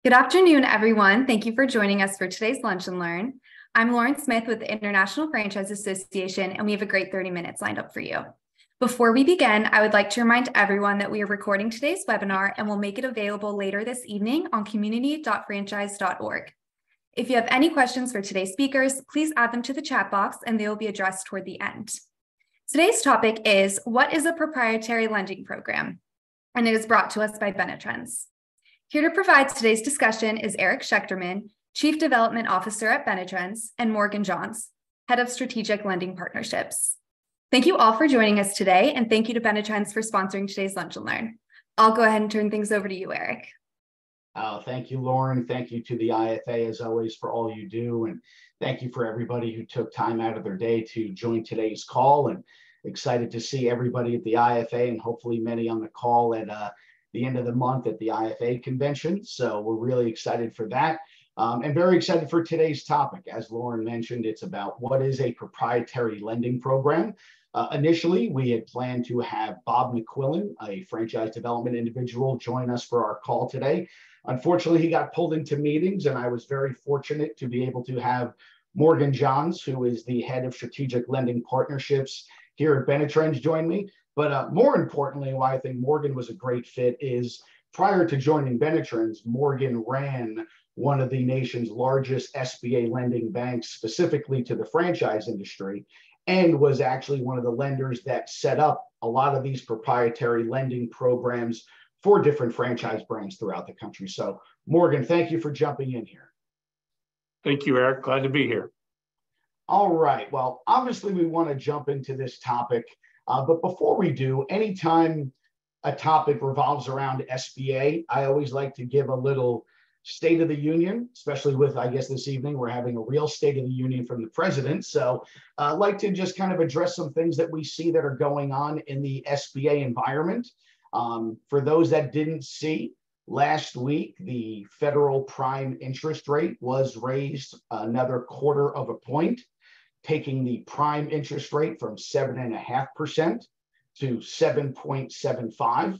Good afternoon, everyone. Thank you for joining us for today's Lunch and Learn. I'm Lauren Smith with the International Franchise Association, and we have a great 30 minutes lined up for you. Before we begin, I would like to remind everyone that we are recording today's webinar and will make it available later this evening on community.franchise.org. If you have any questions for today's speakers, please add them to the chat box and they will be addressed toward the end. Today's topic is, what is a proprietary lending program? And it is brought to us by Benetrends. Here to provide today's discussion is Eric Schechterman, Chief Development Officer at Benetrends, and Morgan Johns, Head of Strategic Lending Partnerships. Thank you all for joining us today, and thank you to Benetrends for sponsoring today's Lunch and Learn. I'll go ahead and turn things over to you, Eric. Thank you, Lauren. Thank you to the IFA, as always, for all you do, and thank you for everybody who took time out of their day to join today's call, and excited to see everybody at the IFA and hopefully many on the call at the end of the month at the IFA convention. So we're really excited for that and very excited for today's topic. As Lauren mentioned, it's about what is a proprietary lending program. Initially, we had planned to have Bob McQuillan, a franchise development individual, join us for our call today. Unfortunately, he got pulled into meetings, and I was very fortunate to be able to have Morgan Johns, who is the head of strategic lending partnerships here at Benetrends, join me. But more importantly, why I think Morgan was a great fit is prior to joining Benetrends, Morgan ran one of the nation's largest SBA lending banks, specifically to the franchise industry, and was actually one of the lenders that set up a lot of these proprietary lending programs for different franchise brands throughout the country. So Morgan, thank you for jumping in here. Thank you, Eric. Glad to be here. All right. Well, obviously we want to jump into this topic. But before we do, anytime a topic revolves around SBA, I always like to give a little State of the Union, especially with, I guess this evening, we're having a real State of the Union from the president. So I'd like to just kind of address some things that we see that are going on in the SBA environment. For those that didn't see, last week, the federal prime interest rate was raised another 1/4 point, taking the prime interest rate from 7.5% to 7.75.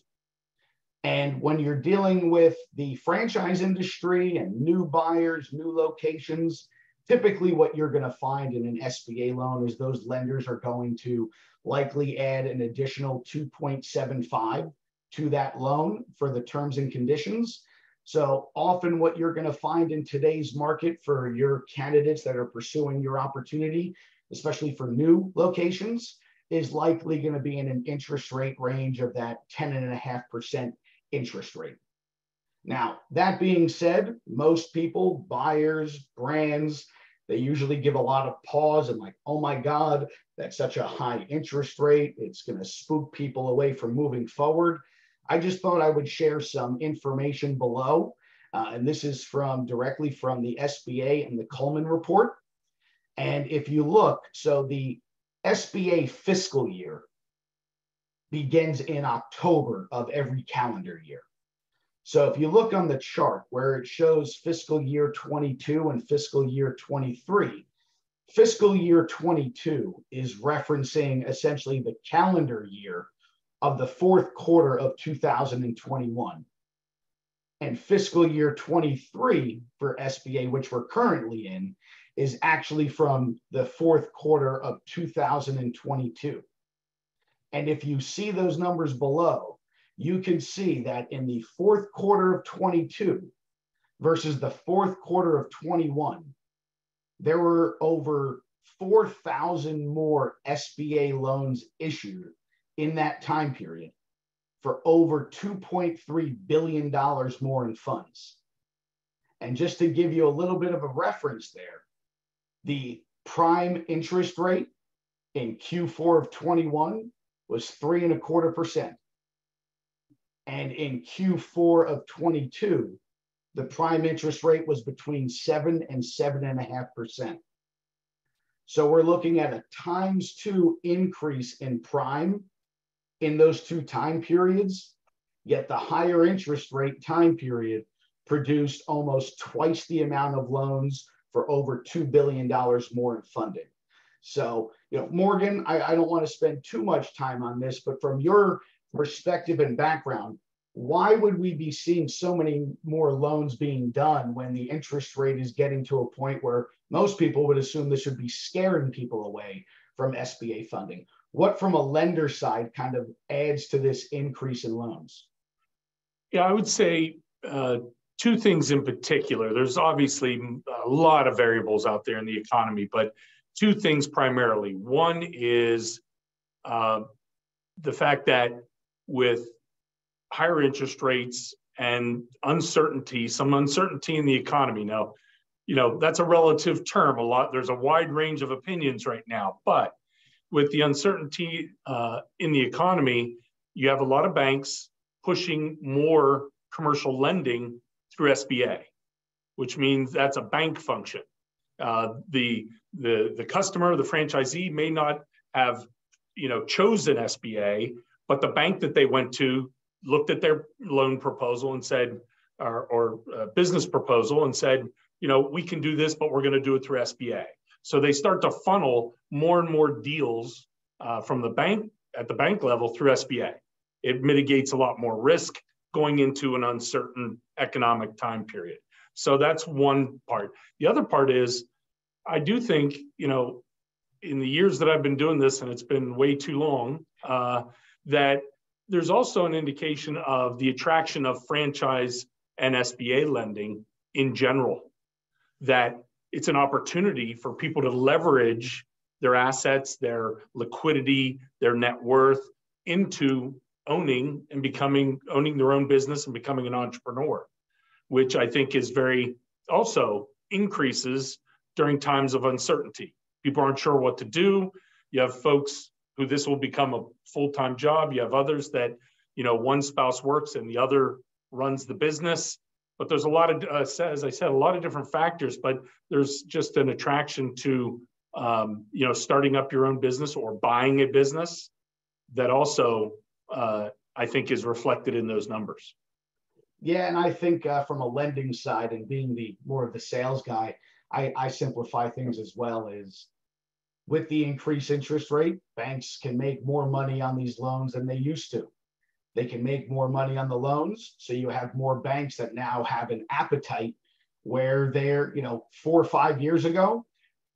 And when you're dealing with the franchise industry and new buyers, new locations, typically what you're going to find in an SBA loan is those lenders are going to likely add an additional 2.75 to that loan for the terms and conditions. So often what you're going to find in today's market for your candidates that are pursuing your opportunity, especially for new locations, is likely going to be in an interest rate range of that 10.5% interest rate. Now, that being said, most people, buyers, brands, they usually give a lot of pause and like, oh my God, that's such a high interest rate. It's going to spook people away from moving forward. I just thought I would share some information below. And this is directly from the SBA and the Coleman report. And if you look, so the SBA fiscal year begins in October of every calendar year. So if you look on the chart where it shows fiscal year 22 and fiscal year 23, fiscal year 22 is referencing essentially the calendar year of the fourth quarter of 2021. And fiscal year 23 for SBA, which we're currently in, is actually from the fourth quarter of 2022. And if you see those numbers below, you can see that in the fourth quarter of 22 versus the fourth quarter of 21, there were over 4,000 more SBA loans issued in that time period for over $2.3 billion more in funds. And just to give you a little bit of a reference there, the prime interest rate in Q4 of 21 was 3.25%. And in Q4 of 22, the prime interest rate was between 7 and 7.5%. So we're looking at a ×2 increase in prime in those two time periods, yet the higher interest rate time period produced almost twice the amount of loans for over $2 billion more in funding. So, Morgan, I don't want to spend too much time on this, but from your perspective and background, why would we be seeing so many more loans being done when the interest rate is getting to a point where most people would assume this would be scaring people away from SBA funding? What from a lender side kind of adds to this increase in loans? Yeah, I would say two things in particular. There's obviously a lot of variables out there in the economy, but two things primarily. One is the fact that with higher interest rates and uncertainty, some uncertainty in the economy. Now, that's a relative term. There's a wide range of opinions right now, but with the uncertainty in the economy, you have a lot of banks pushing more commercial lending through SBA, which means that's a bank function. The customer, the franchisee may not have chosen SBA, but the bank that they went to looked at their loan proposal and said, or business proposal and said, we can do this, but we're going to do it through SBA. So they start to funnel more and more deals from the bank at the bank level through SBA. It mitigates a lot more risk going into an uncertain economic time period. So that's one part. The other part is, I do think, in the years that I've been doing this, and it's been way too long, that there's also an indication of the attraction of franchise and SBA lending in general, that it's an opportunity for people to leverage their assets, their liquidity, their net worth into owning their own business and becoming an entrepreneur, which I think is also increases during times of uncertainty. People aren't sure what to do. You have folks who this will become a full-time job. You have others that, one spouse works and the other runs the business. But there's a lot of, as I said, a lot of different factors, but there's just an attraction to, starting up your own business or buying a business that also, I think, is reflected in those numbers. Yeah, and I think from a lending side and being more of the sales guy, I simplify things as well. Is with the increased interest rate, banks can make more money on these loans than they used to. They can make more money on the loans. So you have more banks that now have an appetite where 4 or 5 years ago,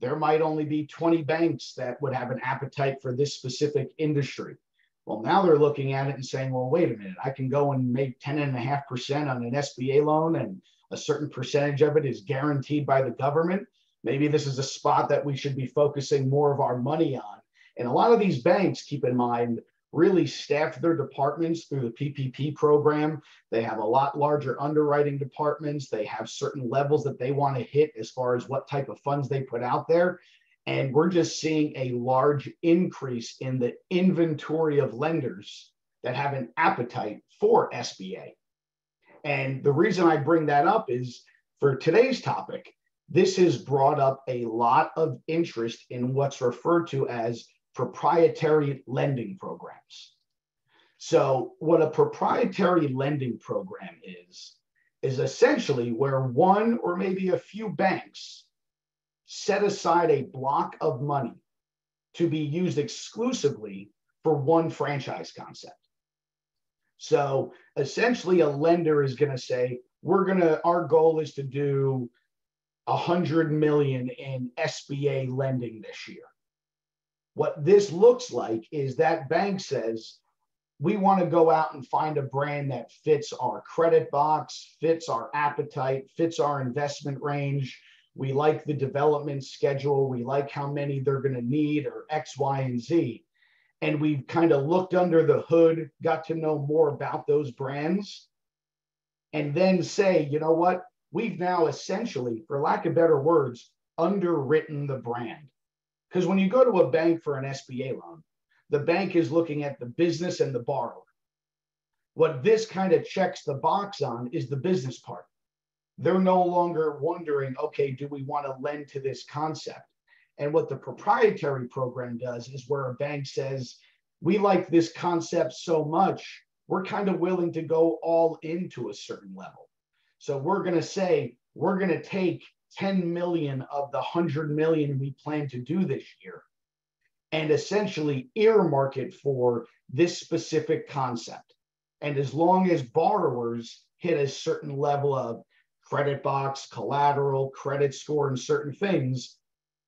there might only be 20 banks that would have an appetite for this specific industry. Well, now they're looking at it and saying, well, wait a minute, I can go and make 10.5% on an SBA loan, and a certain percentage of it is guaranteed by the government. Maybe this is a spot that we should be focusing more of our money on. And a lot of these banks, keep in mind, really staff their departments through the PPP program. They have a lot larger underwriting departments. They have certain levels that they want to hit as far as what type of funds they put out there. And we're just seeing a large increase in the inventory of lenders that have an appetite for SBA. And the reason I bring that up is for today's topic, this has brought up a lot of interest in what's referred to as proprietary lending programs. So what a proprietary lending program is essentially where one or maybe a few banks set aside a block of money to be used exclusively for one franchise concept. So essentially a lender is going to say, our goal is to do 100 million in SBA lending this year. What this looks like is that bank says, we want to go out and find a brand that fits our credit box, fits our appetite, fits our investment range. We like the development schedule. We like how many they're going to need, or X, Y, and Z. And we've kind of looked under the hood, got to know more about those brands, and then say, you know what? We've now essentially, for lack of better words, underwritten the brand. Because when you go to a bank for an SBA loan, the bank is looking at the business and the borrower. What this kind of checks the box on is the business part. They're no longer wondering, okay, do we want to lend to this concept? And what the proprietary program does is where a bank says, we like this concept so much, we're kind of willing to go all into a certain level. So we're going to say, we're going to take 10 million of the 100 million we plan to do this year and essentially earmark it for this specific concept. And as long as borrowers hit a certain level of credit box, collateral, credit score, and certain things,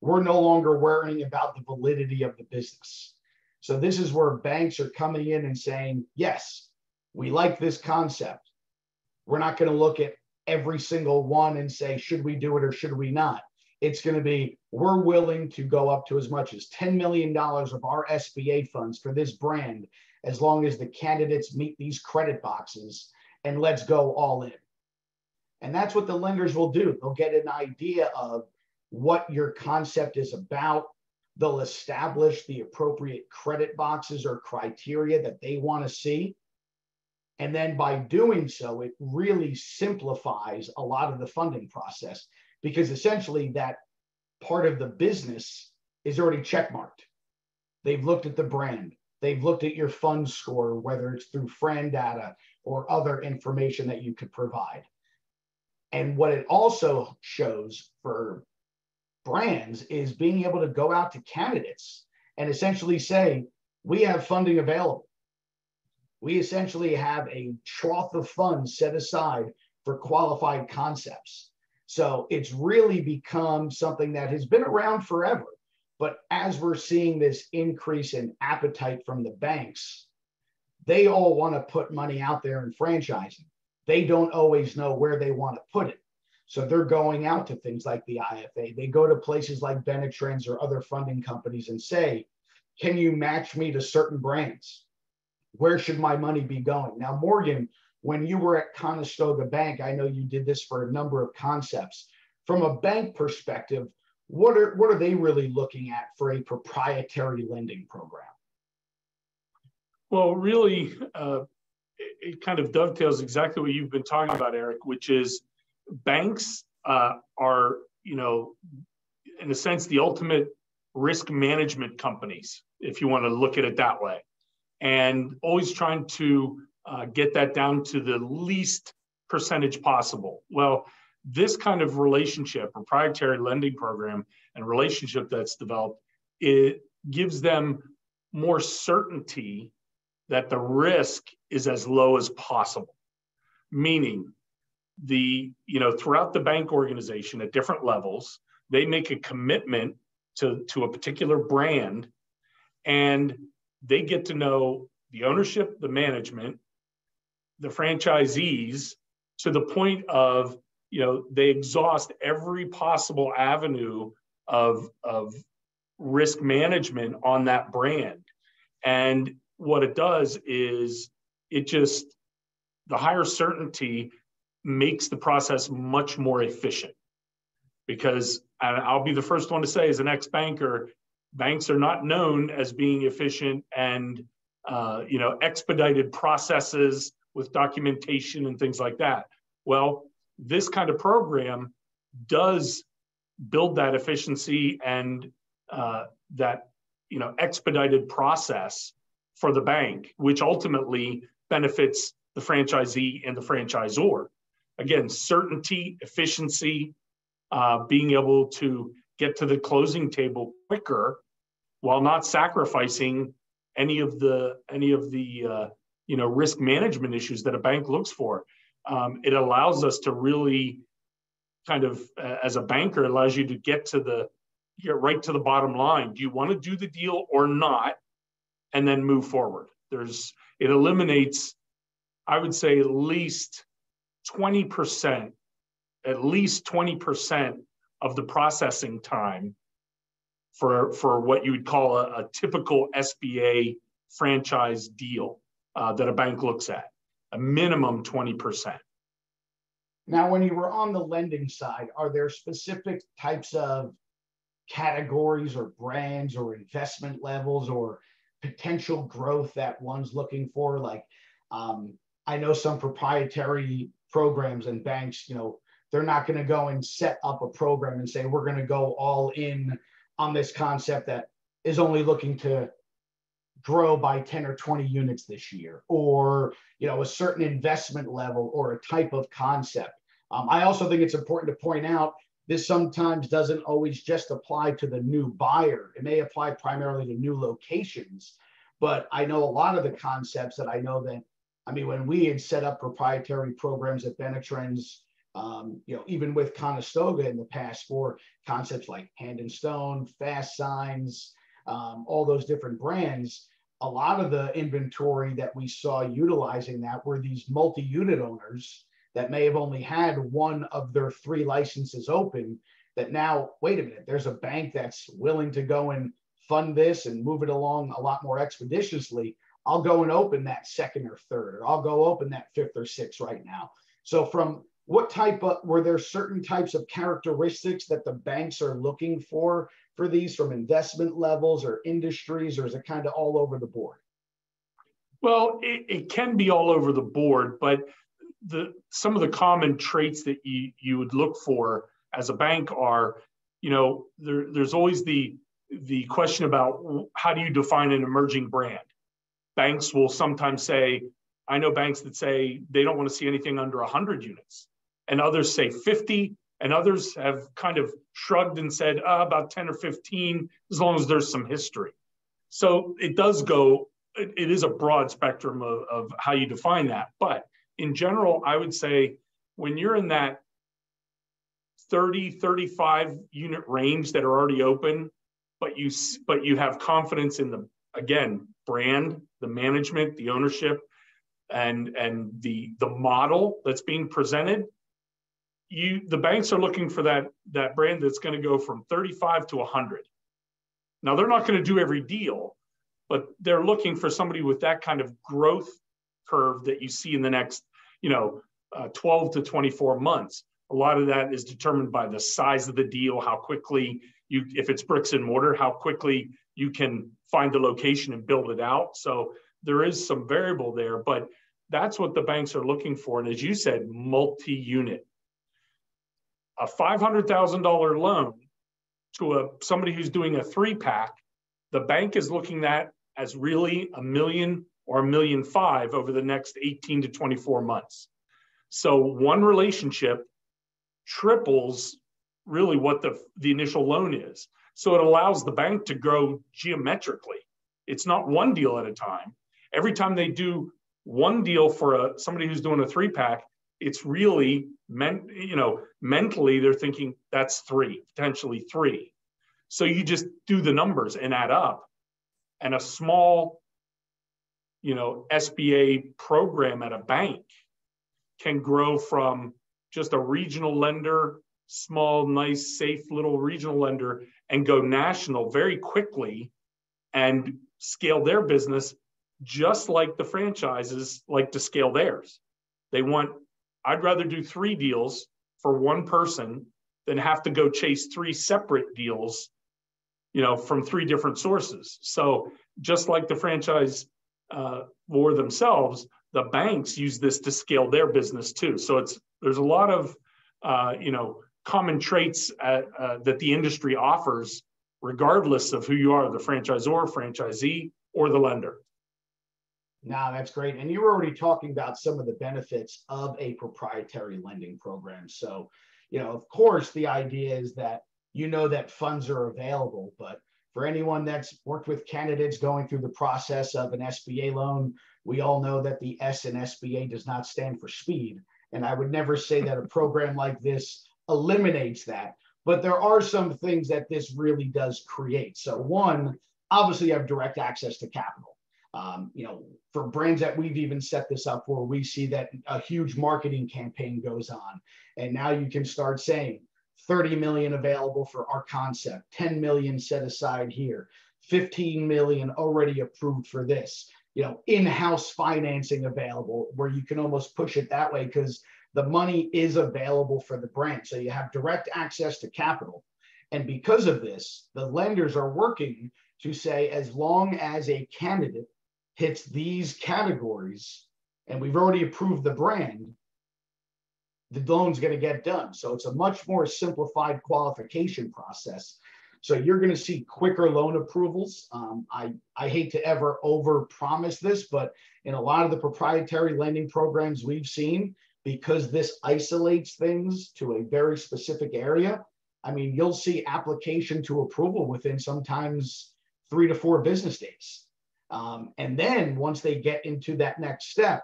we're no longer worrying about the validity of the business. So this is where banks are coming in and saying, yes, we like this concept. We're not going to look at every single one and say, should we do it or should we not? It's going to be, we're willing to go up to as much as $10 million of our SBA funds for this brand, as long as the candidates meet these credit boxes, and let's go all in. And that's what the lenders will do. They'll get an idea of what your concept is about. They'll establish the appropriate credit boxes or criteria that they want to see. And then by doing so, it really simplifies a lot of the funding process, because essentially that part of the business is already checkmarked. They've looked at the brand. They've looked at your fund score, whether it's through Fran data or other information that you could provide. And what it also shows for brands is being able to go out to candidates and essentially say, we have funding available. We essentially have a trough of funds set aside for qualified concepts. So it's really become something that has been around forever. But as we're seeing this increase in appetite from the banks, they all want to put money out there in franchising. They don't always know where they want to put it. So they're going out to things like the IFA. They go to places like Benetrends or other funding companies and say, can you match me to certain brands? Where should my money be going? Now, Morgan, when you were at Conestoga Bank, I know you did this for a number of concepts. From a bank perspective, what are they really looking at for a proprietary lending program? Well, really, it kind of dovetails exactly what you've been talking about, Eric, which is banks are, in a sense, the ultimate risk management companies, if you want to look at it that way, and always trying to get that down to the least percentage possible. Well, this kind of relationship, proprietary lending program and relationship that's developed, it gives them more certainty that the risk is as low as possible. Meaning, throughout the bank organization at different levels, they make a commitment to a particular brand, and they get to know the ownership, the management, the franchisees, to the point of, they exhaust every possible avenue of risk management on that brand. And what it does is the higher certainty makes the process much more efficient. Because I'll be the first one to say, as an ex-banker, banks are not known as being efficient and expedited processes with documentation and things like that. Well, this kind of program does build that efficiency and that expedited process for the bank, which ultimately benefits the franchisee and the franchisor. Again, certainty, efficiency, being able to get to the closing table quicker while not sacrificing any of the risk management issues that a bank looks for. It allows us to really kind of, as a banker, it allows you to get right to the bottom line. Do you want to do the deal or not? And then move forward. It eliminates, I would say, at least 20% of the processing time for what you would call a typical SBA franchise deal that a bank looks at, a minimum 20%. Now, when you were on the lending side, are there specific types of categories or brands or investment levels or potential growth that one's looking for? Like, I know some proprietary programs and banks, they're not going to go and set up a program and say, we're going to go all in on this concept that is only looking to grow by 10 or 20 units this year, or, a certain investment level or a type of concept. I also think it's important to point out this sometimes doesn't always just apply to the new buyer. It may apply primarily to new locations, but I know a lot of the concepts that I know that I mean, when we had set up proprietary programs at Benetrends, even with Conestoga in the past for concepts like Hand and Stone, Fast Signs, all those different brands, a lot of the inventory that we saw utilizing that were these multi-unit owners that may have only had one of their 3 licenses open, that now, wait a minute, there's a bank that's willing to go and fund this and move it along a lot more expeditiously. I'll go and open that 2nd or 3rd, or I'll go open that 5th or 6th right now. So from what type of, were there certain types of characteristics that the banks are looking for these, from investment levels or industries, or is it kind of all over the board? Well, it can be all over the board, but some of the common traits that you would look for as a bank are, there's always the question about how do you define an emerging brand? Banks will sometimes say, I know banks that say they don't want to see anything under 100 units, and others say 50, and others have kind of shrugged and said about 10 or 15, as long as there's some history. So it is a broad spectrum of how you define that. But in general, I would say when you're in that 30, 35 unit range that are already open, but you have confidence in the, again, brand, the management, the ownership, and the model that's being presented, the banks are looking for that brand that's going to go from 35 to 100. Now, they're not going to do every deal, but they're looking for somebody with that kind of growth curve that you see in the next 12 to 24 months. A lot of that is determined by the size of the deal, how quickly if it's bricks and mortar, how quickly you can find the location and build it out. So there is some variable there, but that's what the banks are looking for. And as you said, multi-unit. A $500,000 loan to somebody who's doing a 3-pack, the bank is looking at as really $1 million or $1.5 million over the next 18 to 24 months. So one relationship triples really what the initial loan is. So it allows the bank to grow geometrically. It's not one deal at a time. Every time they do one deal for somebody who's doing a 3-pack, it's really mentally they're thinking that's 3, potentially 3. So you just do the numbers and add up, and a small, SBA program at a bank can grow from just a regional lender, small, nice, safe little regional lender, and go national very quickly and scale their business just like the franchises like to scale theirs. I'd rather do 3 deals for one person than have to go chase 3 separate deals, from 3 different sources. So just like the franchise for themselves, the banks use this to scale their business too. So there's a lot of, common traits that the industry offers, regardless of who you are, the franchisor, franchisee, or the lender. No, that's great. And you were already talking about some of the benefits of a proprietary lending program. So, of course, the idea is that that funds are available, but for anyone that's worked with candidates going through the process of an SBA loan, we all know that the S in SBA does not stand for speed. And I would never say that a program like this eliminates that, but there are some things that this really does create. So one, obviously you have direct access to capital. For brands that we've even set this up for, we see that a huge marketing campaign goes on. And now you can start saying 30 million available for our concept, 10 million set aside here, 15 million already approved for this, in-house financing available, where you can almost push it that way because the money is available for the brand. So you have direct access to capital. And because of this, the lenders are working to say, as long as a candidate hits these categories and we've already approved the brand, the loan's going to get done. So it's a much more simplified qualification process. So you're going to see quicker loan approvals. I hate to ever overpromise this, but in a lot of the proprietary lending programs we've seen, because this isolates things to a very specific area, you'll see application to approval within sometimes 3 to 4 business days. And then once they get into that next step,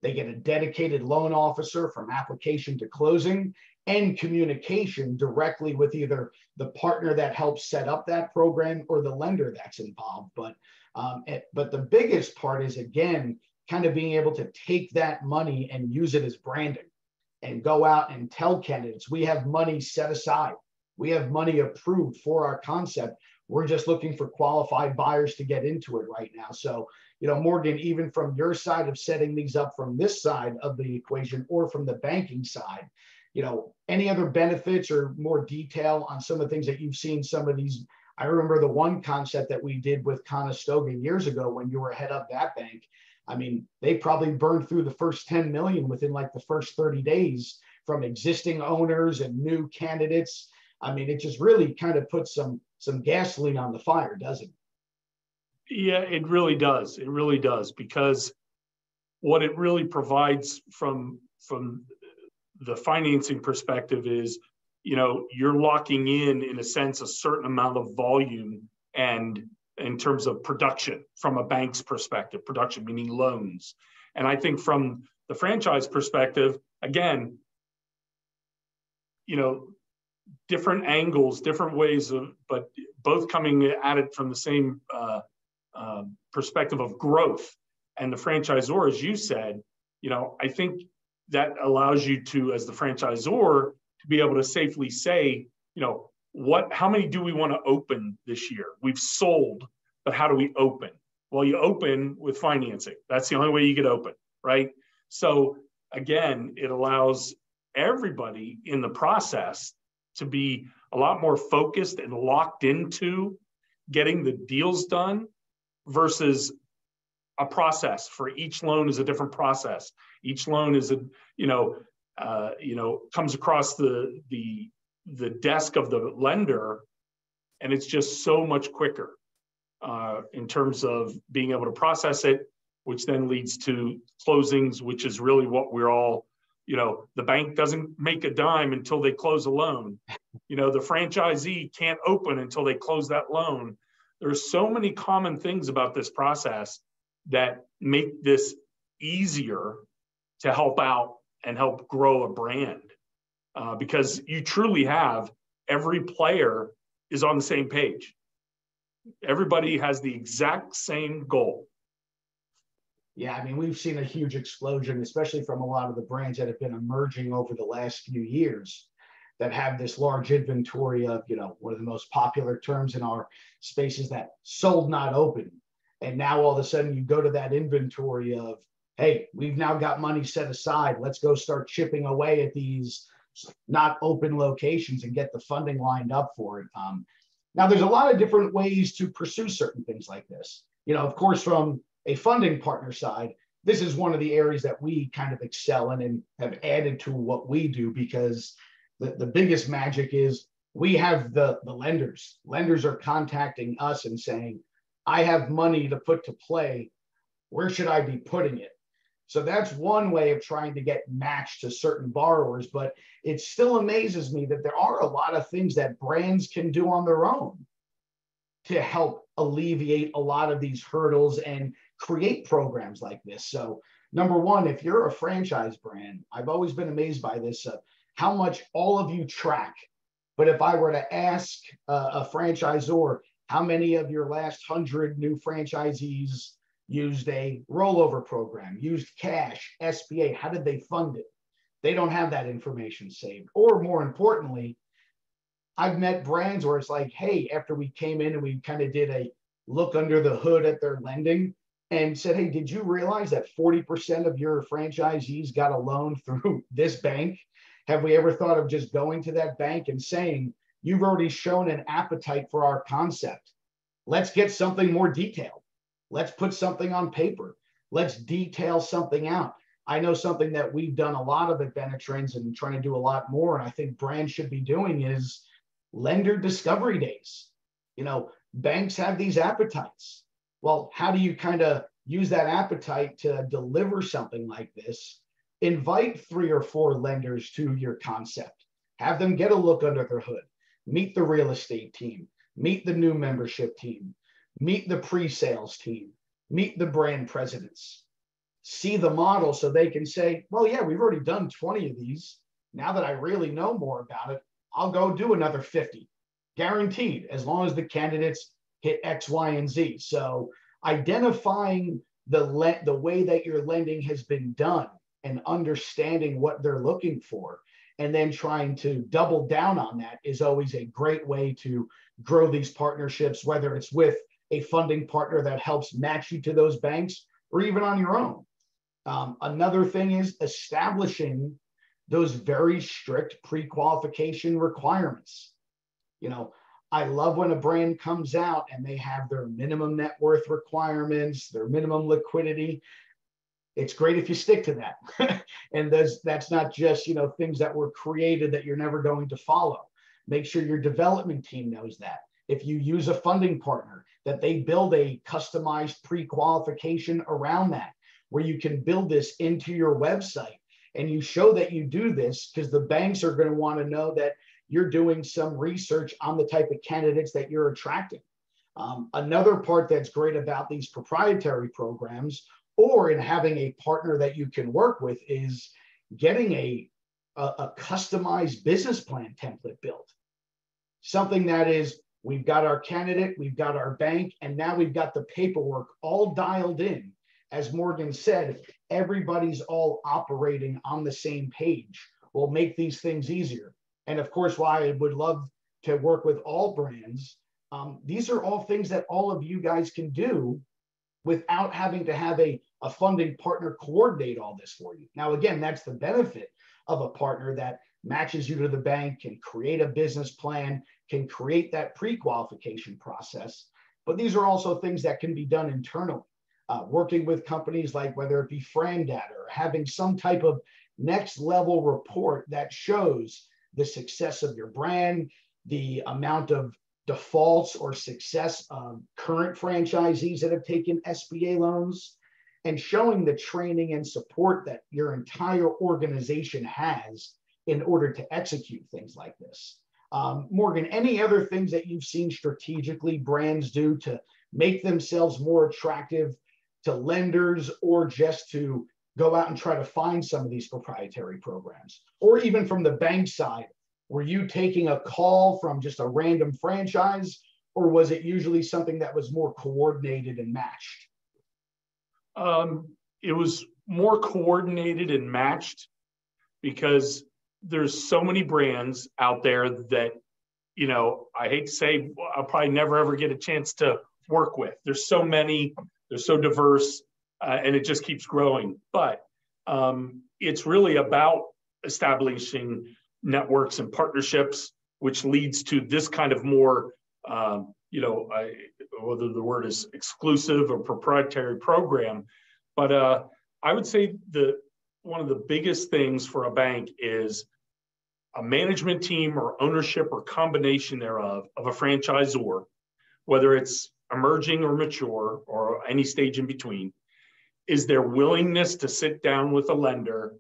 They get a dedicated loan officer from application to closing and communication directly with either the partner that helps set up that program or the lender that's involved. But the biggest part is, again, kind of being able to take that money and use it as branding and go out and tell candidates, we have money set aside. We have money approved for our concept. We're just looking for qualified buyers to get into it right now. So, Morgan, even from your side of setting these up from this side of the equation or from the banking side, any other benefits or more detail on some of the things that you've seen some of these? I remember the one concept that we did with Conestoga years ago when you were head of that bank. I mean, they probably burned through the first 10 million within like the first 30 days from existing owners and new candidates. I mean, it just really kind of puts some gasoline on the fire, doesn't it? Yeah, it really does. It really does, because what it really provides from the financing perspective is, you're locking in a sense, a certain amount of volume, and in terms of production from a bank's perspective, production meaning loans. And I think from the franchise perspective, again, different angles, different ways of, but both coming at it from the same perspective of growth. And the franchisor, as you said, I think that allows you to, as the franchisor, to be able to safely say, how many do we want to open this year? We've sold, but how do we open? Well, you open with financing. That's the only way you get open, right? So again, it allows everybody in the process to be a lot more focused and locked into getting the deals done versus a process. For each loan is a different process. Each loan is comes across the desk of the lender, and it's just so much quicker in terms of being able to process it, which then leads to closings, which is really what we're all, the bank doesn't make a dime until they close a loan. The franchisee can't open until they close that loan. There's so many common things about this process that make this easier to help out and help grow a brand, because you truly have every player is on the same page. Everybody has the exact same goal. Yeah, I mean, we've seen a huge explosion, especially from a lot of the brands that have been emerging over the last few years that have this large inventory of, one of the most popular terms in our space is that sold, not open. And now all of a sudden you go to that inventory of, hey, we've now got money set aside. Let's go start chipping away at these not open locations and get the funding lined up for it. Now, there's a lot of different ways to pursue certain things like this. Of course, from a funding partner side, this is one of the areas that we kind of excel in and have added to what we do, because the biggest magic is we have the lenders. Lenders are contacting us and saying, I have money to put to play. Where should I be putting it? So that's one way of trying to get matched to certain borrowers, but it still amazes me that there are a lot of things that brands can do on their own to help alleviate a lot of these hurdles and create programs like this. So number one, if you're a franchise brand, I've always been amazed by this, how much all of you track. But if I were to ask a franchisor, how many of your last 100 new franchisees used a rollover program, used cash, SBA? How did they fund it? They don't have that information saved. Or more importantly, I've met brands where it's like, hey, after we came in and we kind of did a look under the hood at their lending and said, hey, did you realize that 40% of your franchisees got a loan through this bank? Have we ever thought of just going to that bank and saying, you've already shown an appetite for our concept. Let's get something more detailed. Let's put something on paper. Let's detail something out. I know something that we've done a lot of at Benetrends and trying to do a lot more, and I think brands should be doing, is lender discovery days. Banks have these appetites. Well, how do you kind of use that appetite to deliver something like this? Invite 3 or 4 lenders to your concept. Have them get a look under their hood. Meet the real estate team. Meet the new membership team. Meet the pre-sales team. Meet the brand presidents. see the model so they can say, well, yeah, we've already done 20 of these. Now that I really know more about it, I'll go do another 50, guaranteed, as long as the candidates hit X, Y, and Z. So identifying the way that your lending has been done and understanding what they're looking for, and then trying to double down on that is always a great way to grow these partnerships, whether it's with a funding partner that helps match you to those banks or even on your own. Another thing is establishing those very strict pre-qualification requirements. You know, I love when a brand comes out and they have their minimum net worth requirements, their minimum liquidity. It's great if you stick to that. And that's not just, things that were created that you're never going to follow. Make sure your development team knows that. If you use a funding partner, that they build a customized pre-qualification around that, where you can build this into your website and you show that you do this, because the banks are going to want to know that you're doing some research on the type of candidates that you're attracting. Another part that's great about these proprietary programs, or in having a partner that you can work with, is getting a customized business plan template built. Something that is, we've got our candidate, we've got our bank, and now we've got the paperwork all dialed in. As Morgan said, everybody's all operating on the same page. Will make these things easier. And of course, why I would love to work with all brands. These are all things that all of you guys can do without having to have a funding partner coordinate all this for you. Now, again, that's the benefit of a partner that matches you to the bank, can create a business plan, can create that pre-qualification process. But these are also things that can be done internally. Working with companies like, whether it be FranData, or having some type of next level report that shows the success of your brand, the amount of defaults or success of current franchisees that have taken SBA loans, and showing the training and support that your entire organization has in order to execute things like this. Morgan, any other things that you've seen strategically brands do to make themselves more attractive to lenders, or just to go out and try to find some of these proprietary programs? Or even from the bank side, were you taking a call from just a random franchise, or was it usually something that was more coordinated and matched? It was more coordinated and matched, because there's so many brands out there that, I hate to say, I'll probably never ever get a chance to work with. There's so many, they're so diverse, and it just keeps growing. But it's really about establishing networks and partnerships, which leads to this kind of more, whether the word is exclusive or proprietary program. But I would say one of the biggest things for a bank is a management team or ownership or combination thereof of a franchisor, whether it's emerging or mature or any stage in between, is their willingness to sit down with a lender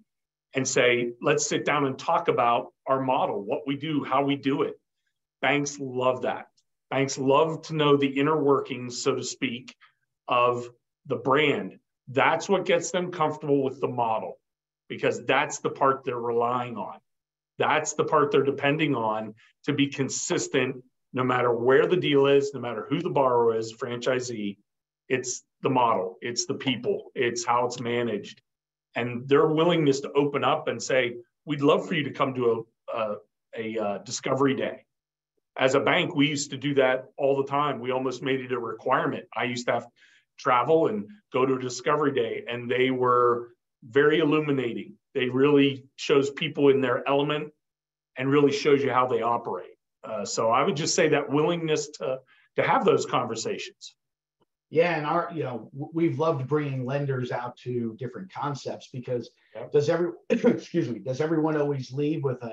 and say, let's sit down and talk about our model, what we do, how we do it. Banks love that. Banks love to know the inner workings, so to speak, of the brand. That's what gets them comfortable with the model, because that's the part they're relying on. That's the part they're depending on to be consistent, no matter where the deal is, no matter who the borrower is, franchisee. It's the model, it's the people, it's how it's managed. And their willingness to open up and say, we'd love for you to come to a discovery day. As a bank, we used to do that all the time. We almost made it a requirement. I used to have to travel and go to a discovery day, and they were very illuminating. They really shows people in their element and really shows you how they operate. So I would just say that willingness to have those conversations. Yeah, and we've loved bringing lenders out to different concepts, because does everyone always leave with a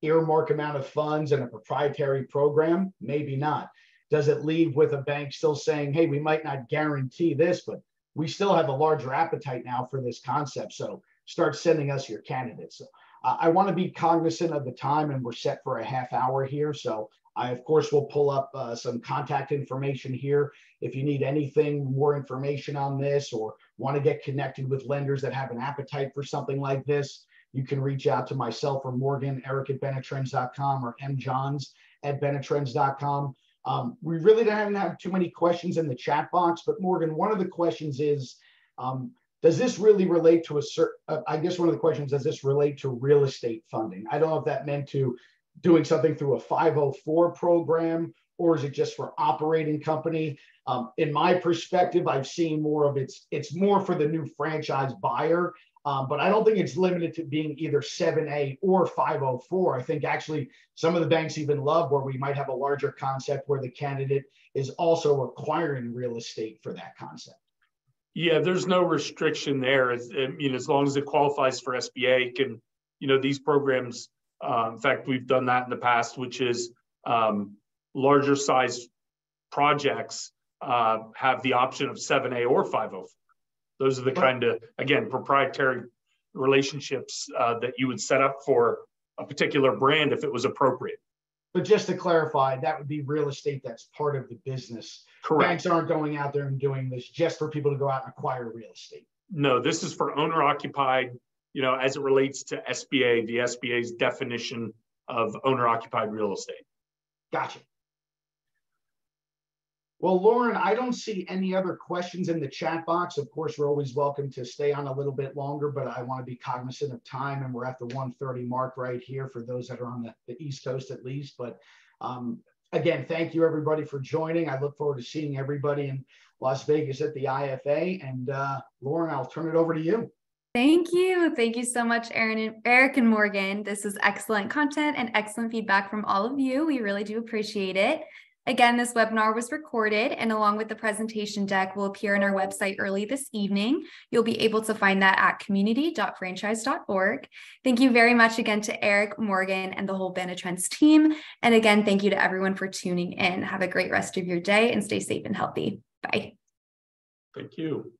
earmark amount of funds and a proprietary program? Maybe not. Does it leave with a bank still saying, hey, we might not guarantee this, but we still have a larger appetite now for this concept, so start sending us your candidates. So I want to be cognizant of the time, and we're set for a half hour here. So I, of course, will pull up some contact information here. If you need anything, more information on this, or want to get connected with lenders that have an appetite for something like this, you can reach out to myself or Morgan, Eric@benetrends.com, or mjohns@benetrends.com. We really didn't have too many questions in the chat box, but Morgan, one of the questions is, does this really relate to I guess one of the questions, does this relate to real estate funding? I don't know if that meant to doing something through a 504 program, or is it just for operating company? In my perspective, I've seen more of it's more for the new franchise buyer, but I don't think it's limited to being either 7A or 504. I think actually some of the banks even love where we might have a larger concept where the candidate is also acquiring real estate for that concept. Yeah, there's no restriction there. As long as it qualifies for SBA, these programs, in fact, we've done that in the past, which is larger size projects have the option of 7A or 504. Those are the kind of, again, proprietary relationships that you would set up for a particular brand if it was appropriate. But just to clarify, that would be real estate that's part of the business. Correct. Banks aren't going out there and doing this just for people to go out and acquire real estate. No, this is for owner occupied, as it relates to SBA, the SBA's definition of owner occupied real estate. Gotcha. Well, Lauren, I don't see any other questions in the chat box. Of course, we're always welcome to stay on a little bit longer, but I want to be cognizant of time, and we're at the 1:30 mark right here for those that are on the East Coast at least. But again, thank you everybody for joining. I look forward to seeing everybody in Las Vegas at the IFA. And Lauren, I'll turn it over to you. Thank you. Thank you so much, Eric and Morgan. This is excellent content and excellent feedback from all of you. We really do appreciate it. Again, this webinar was recorded, and along with the presentation deck will appear on our website early this evening. You'll be able to find that at community.franchise.org. Thank you very much again to Eric, Morgan, and the whole Benetrends team. And again, thank you to everyone for tuning in. Have a great rest of your day and stay safe and healthy. Bye. Thank you.